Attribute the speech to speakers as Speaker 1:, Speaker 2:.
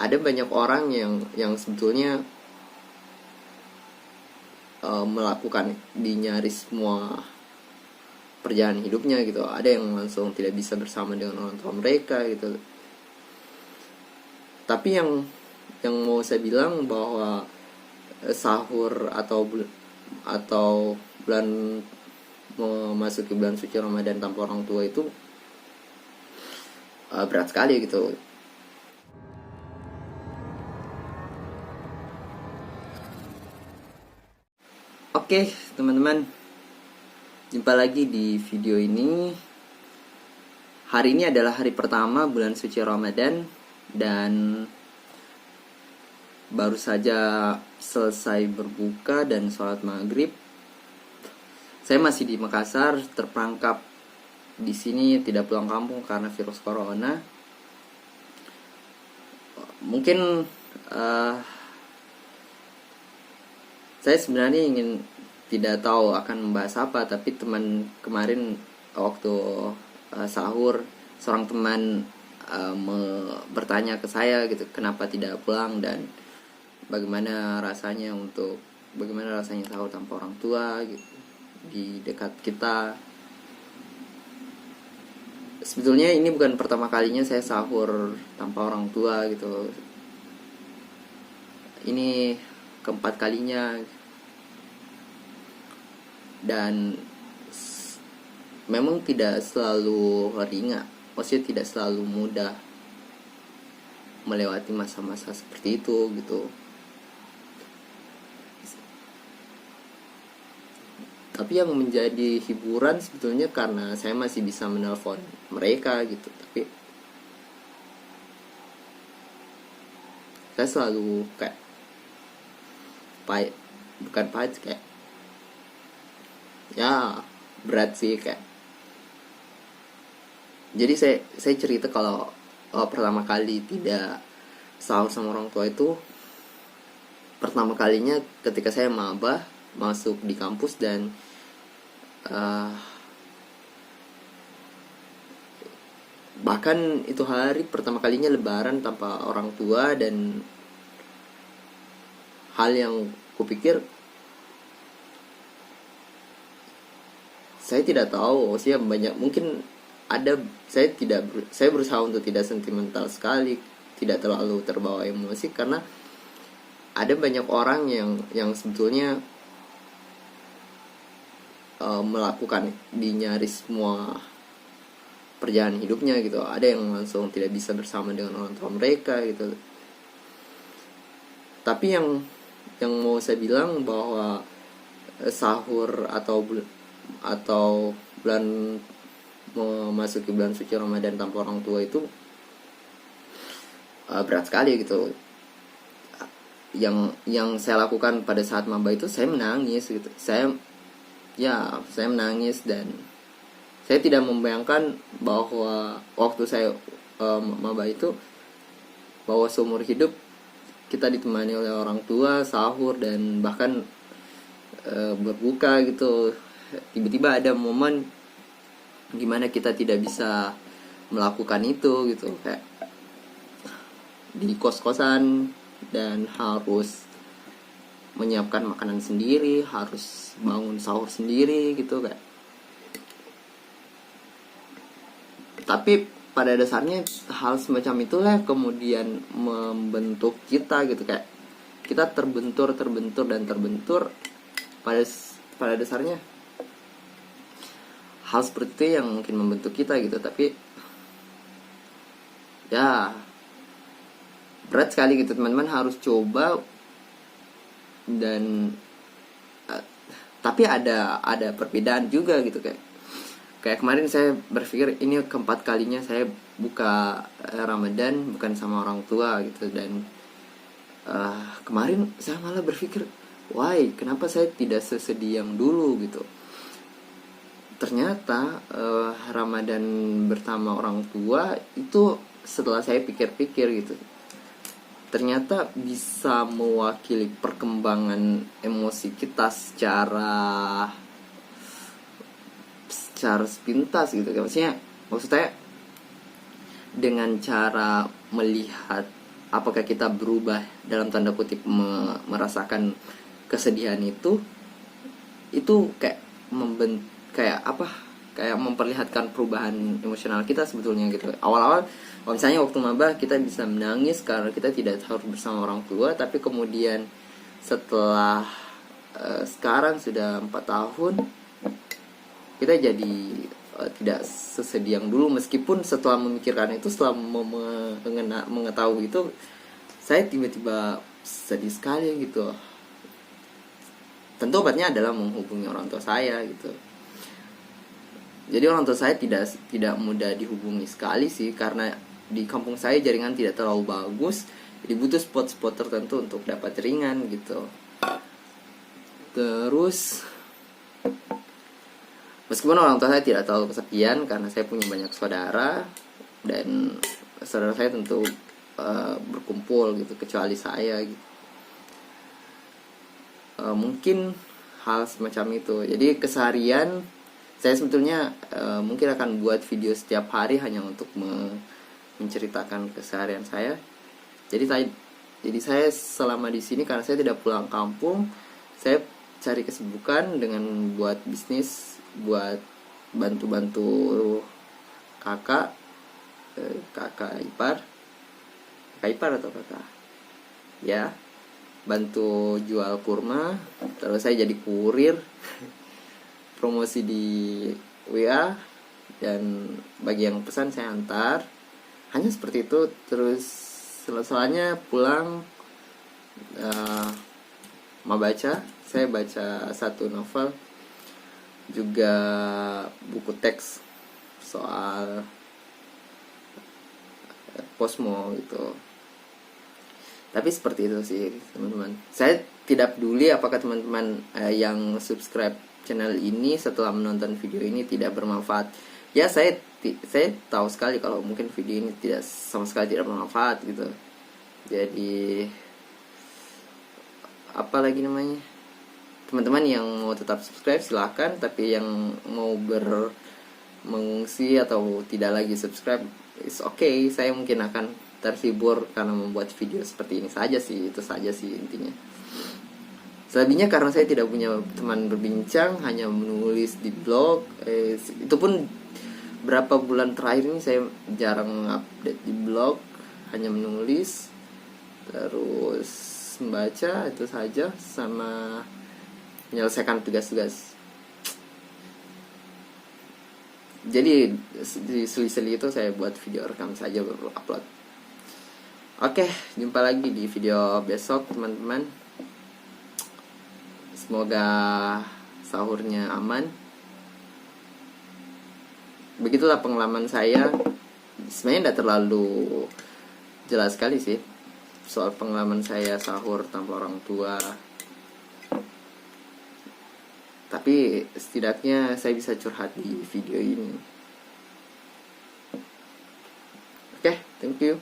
Speaker 1: ada banyak orang yang sebetulnya melakukan di nyaris semua perjalanan hidupnya gitu. Ada yang langsung tidak bisa bersama dengan orang tua mereka gitu. Tapi yang mau saya bilang bahwa sahur atau bulan memasuki bulan suci Ramadan tanpa orang tua itu berat sekali gitu. Oke, teman-teman, jumpa lagi di video ini. Hari ini adalah hari pertama bulan suci Ramadan dan baru saja selesai berbuka dan sholat maghrib. Saya masih di Makassar, terperangkap di sini, tidak pulang kampung karena virus corona. Mungkin saya sebenarnya ingin tidak tahu akan membahas apa, tapi teman kemarin waktu sahur, seorang teman bertanya ke saya gitu, kenapa tidak pulang dan bagaimana rasanya sahur tanpa orang tua gitu, di dekat kita. Sebetulnya ini bukan pertama kalinya saya sahur tanpa orang tua gitu. Ini keempat kalinya. Dan memang tidak selalu ringan, maksudnya tidak selalu mudah melewati masa-masa seperti itu gitu. Tapi yang menjadi hiburan sebetulnya karena saya masih bisa menelpon mereka gitu. Tapi saya selalu kayak bukan pahit, kayak ya berat sih kayak. Jadi saya cerita kalau pertama kali tidak sahur sama orang tua itu pertama kalinya ketika saya maba masuk di kampus dan bahkan itu hari pertama kalinya lebaran tanpa orang tua. Dan hal yang kupikir, saya tidak tahu, maksudnya banyak mungkin ada, saya berusaha untuk tidak sentimental sekali, tidak terlalu terbawa emosi, karena ada banyak orang yang sebetulnya melakukan di nyaris semua perjalanan hidupnya gitu. Ada yang langsung tidak bisa bersama dengan orang tua mereka gitu. Tapi yang mau saya bilang bahwa sahur atau bulan memasuki bulan suci Ramadan tanpa orang tua itu berat sekali gitu. Yang saya lakukan pada saat maba itu, saya menangis gitu. Saya menangis dan saya tidak membayangkan bahwa waktu saya maba itu, bahwa seumur hidup kita ditemani oleh orang tua sahur dan bahkan berbuka gitu. Tiba-tiba ada momen gimana kita tidak bisa melakukan itu gitu, kayak di kos-kosan dan harus menyiapkan makanan sendiri, harus bangun sahur sendiri gitu kayak. Tapi pada dasarnya hal semacam itulah kemudian membentuk kita gitu, kayak kita terbentur pada dasarnya hal seperti itu yang mungkin membentuk kita gitu. Tapi ya berat sekali gitu, teman-teman harus coba. Dan tapi ada perbedaan juga gitu, kayak kemarin saya berpikir ini keempat kalinya saya buka Ramadan bukan sama orang tua gitu. Dan kemarin saya malah berpikir, why, kenapa saya tidak sesedih yang dulu gitu. Ternyata Ramadan bersama orang tua itu, setelah saya pikir-pikir gitu, ternyata bisa mewakili perkembangan emosi kita secara sepintas gitu. Maksudnya dengan cara melihat apakah kita berubah dalam tanda kutip merasakan kesedihan itu kayak kayak apa, kayak memperlihatkan perubahan emosional kita sebetulnya gitu. Awal-awal misalnya waktu maba kita bisa menangis karena kita tidak harus bersama orang tua, tapi kemudian setelah sekarang sudah 4 tahun kita jadi tidak sesedih yang dulu, meskipun setelah memikirkan itu, setelah mengetahui itu, saya tiba-tiba sedih sekali gitu. Tentu obatnya adalah menghubungi orang tua saya gitu. Jadi orang tua saya tidak mudah dihubungi sekali sih, karena di kampung saya jaringan tidak terlalu bagus, jadi butuh spot-spot tertentu untuk dapat jaringan gitu. Terus meskipun orang tua saya tidak terlalu kesepian karena saya punya banyak saudara, dan saudara saya tentu berkumpul gitu, kecuali saya gitu. Mungkin hal semacam itu. Jadi keseharian saya sebetulnya mungkin akan buat video setiap hari hanya untuk menceritakan keseharian saya. Jadi saya selama di sini, karena saya tidak pulang kampung, saya cari kesibukan dengan buat bisnis, buat bantu-bantu kakak ipar atau kakak ya, bantu jual kurma. Terus saya jadi kurir promosi di WA, dan bagi yang pesan saya antar, hanya seperti itu. Terus selesainya pulang mau baca, saya baca satu novel, juga buku teks soal Posmo gitu. Tapi seperti itu sih teman-teman. Saya tidak peduli apakah teman-teman yang subscribe channel ini setelah menonton video ini tidak bermanfaat. Ya, saya tahu sekali kalau mungkin video ini tidak sama sekali tidak bermanfaat gitu. Jadi apa lagi namanya, teman-teman yang mau tetap subscribe silahkan, tapi yang mau mengungsi atau tidak lagi subscribe is okay. Saya mungkin akan terhibur karena membuat video seperti ini saja sih, itu saja sih intinya. Selebihnya karena saya tidak punya teman berbincang, hanya menulis di blog. Itu pun berapa bulan terakhir ini saya jarang update di blog, hanya menulis, terus membaca, itu saja, sama menyelesaikan tugas-tugas. Jadi di seli-seli itu saya buat video rekam saja baru upload. Oke, jumpa lagi di video besok teman-teman. Semoga sahurnya aman. Begitulah pengalaman saya. Sebenarnya tidak terlalu jelas sekali sih soal pengalaman saya sahur tanpa orang tua, tapi setidaknya saya bisa curhat di video ini. Oke, thank you.